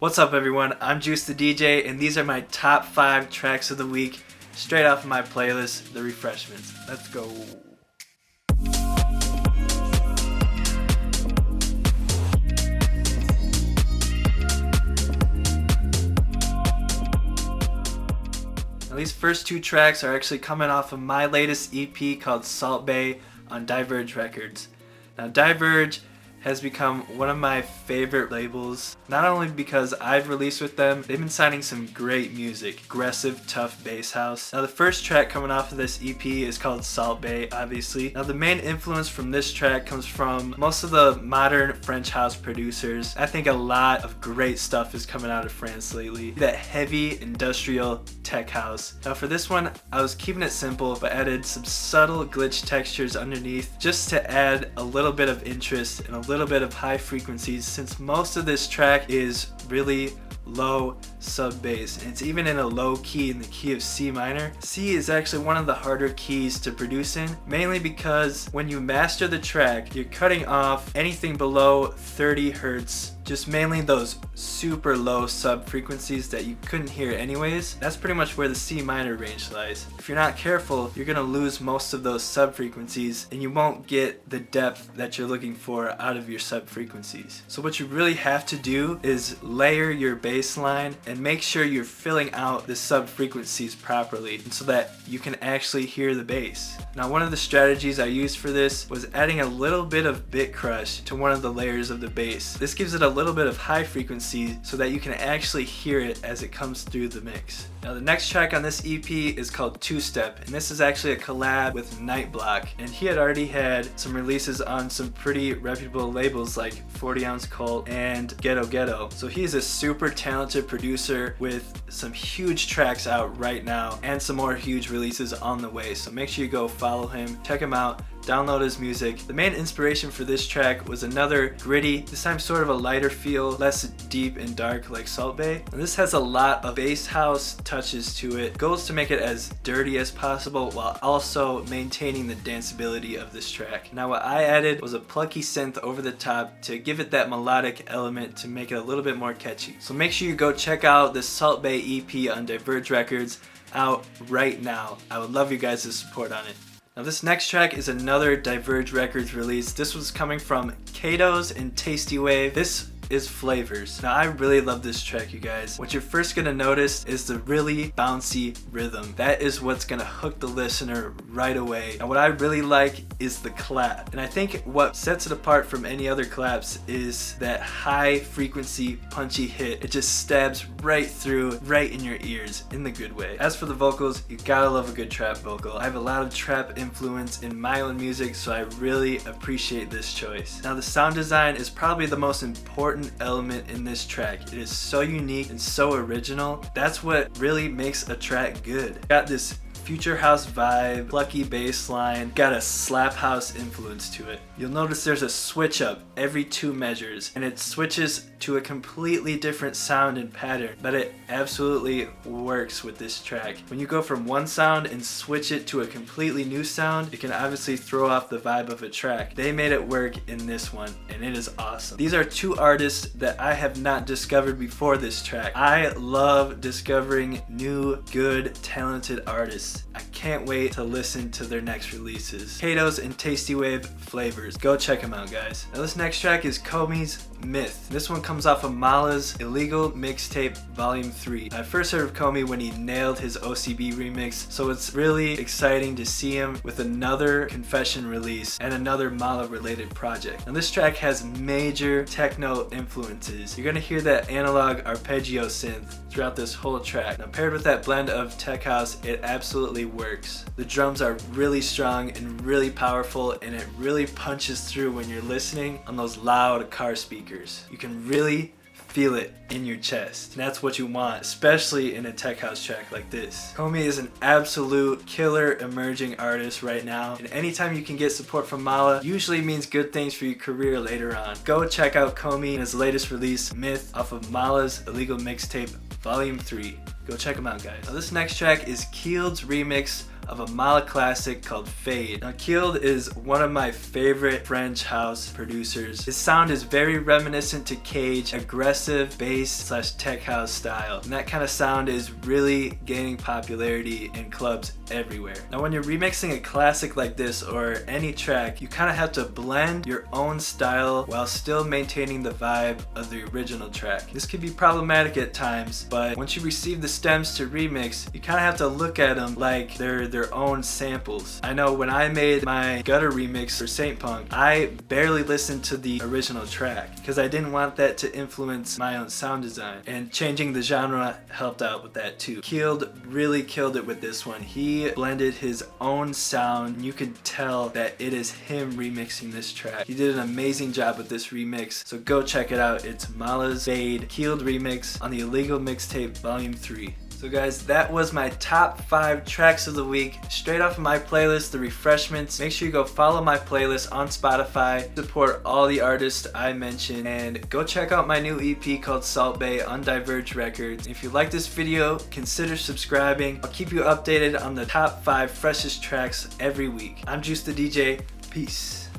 What's up everyone, I'm Juice the DJ and these are my top 5 tracks of the week straight off of my playlist, The Refreshments. Let's go. Now these first 2 tracks are actually coming off of my latest EP called Salt Bae on Diverge Records. Now Diverge has become one of my favorite labels, not only because I've released with them, they've been signing some great music, aggressive, tough bass house. Now the first track coming off of this EP is called Salt Bae, obviously. Now the main influence from this track comes from most of the modern French house producers. I think a lot of great stuff is coming out of France lately. That heavy industrial tech house. Now for this one, I was keeping it simple, but added some subtle glitch textures underneath just to add a little bit of interest and a little bit of high frequencies, since most of this track is really low sub bass and it's even in a low key, in the key of C minor. C is actually one of the harder keys to produce in, mainly because when you master the track, you're cutting off anything below 30 hertz, just mainly those super low sub frequencies that you couldn't hear anyways. That's pretty much where the C minor range lies. If you're not careful, you're gonna lose most of those sub frequencies and you won't get the depth that you're looking for out of your sub frequencies. So what you really have to do is layer your bass line and make sure you're filling out the sub frequencies properly so that you can actually hear the bass. Now one of the strategies I used for this was adding a little bit of bit crush to one of the layers of the bass. This gives it a little bit of high frequency so that you can actually hear it as it comes through the mix. Now the next track on this EP is called Two Step, and this is actually a collab with Nightblock, and he had already had some releases on some pretty reputable labels like 40 Ounce Cult and Ghetto Ghetto. So he's a super talented producer with some huge tracks out right now and some more huge releases on the way. So make sure you go follow him, check him out, download his music. The main inspiration for this track was another gritty, this time sort of a lighter feel, less deep and dark like Salt Bae. And this has a lot of bass house touches to it. Goals to make it as dirty as possible while also maintaining the danceability of this track. Now what I added was a plucky synth over the top to give it that melodic element to make it a little bit more catchy. So make sure you go check out the Salt Bae EP on Diverge Records, out right now. I would love you guys' support on it. Now this next track is another Diverge Records release. This was coming from Kato's and Tasty Wave. This is Flavors. Now I really love this track, you guys. What you're first gonna notice is the really bouncy rhythm. That is what's gonna hook the listener right away. And what I really like is the clap. And I think what sets it apart from any other claps is that high frequency punchy hit. It just stabs right through, right in your ears in the good way. As for the vocals, you gotta love a good trap vocal. I have a lot of trap influence in my own music, so I really appreciate this choice. Now the sound design is probably the most important element in this track. It is so unique and so original. That's what really makes a track good. Got this future house vibe, plucky bass line, got a slap house influence to it. You'll notice there's a switch up every 2 measures and it switches to a completely different sound and pattern, but it absolutely works with this track. When you go from one sound and switch it to a completely new sound, it can obviously throw off the vibe of a track. They made it work in this one and it is awesome. These are 2 artists that I have not discovered before this track. I love discovering new, good, talented artists. I can't wait to listen to their next releases. Kato's and Tasty Wave Flavors. Go check them out, guys. Now this next track is Komi's Myth. This one comes off of Mala's Illegal Mixtape Volume 3. I first heard of Komi when he nailed his OCB remix, so it's really exciting to see him with another Confession release and another Mala related project. Now this track has major techno influences. You're gonna hear that analog arpeggio synth throughout this whole track. Now paired with that blend of tech house, it absolutely works. The drums are really strong and really powerful, and it really punches through when you're listening on those loud car speakers. You can really feel it in your chest. And that's what you want, especially in a tech house track like this. Komi is an absolute killer emerging artist right now, and anytime you can get support from Mala usually means good things for your career later on. Go check out Komi and his latest release, Myth, off of Mala's Illegal Mixtape Volume 3. Go check them out, guys. Now this next track is Keeld's remix of a Mala classic called Fade. Now Keeled is one of my favorite French house producers. His sound is very reminiscent to Cage, aggressive bass slash tech house style. And that kind of sound is really gaining popularity in clubs everywhere. Now when you're remixing a classic like this or any track, you kind of have to blend your own style while still maintaining the vibe of the original track. This can be problematic at times, but once you receive the stems to remix, you kind of have to look at them like they're their own samples. I know when I made my Gutter remix for Saint Punk, I barely listened to the original track because I didn't want that to influence my own sound design, and changing the genre helped out with that too. Keeled really killed it with this one. He blended his own sound, and you can tell that it is him remixing this track. He did an amazing job with this remix, so go check it out. It's Mala's Fade Keeled remix on the Illegal Mixtape Volume 3. So guys, that was my top 5 tracks of the week, straight off of my playlist, The Refreshments. Make sure you go follow my playlist on Spotify, support all the artists I mentioned, and go check out my new EP called Salt Bae on Diverge Records. If you like this video, consider subscribing. I'll keep you updated on the top 5 freshest tracks every week. I'm Juice the DJ. Peace.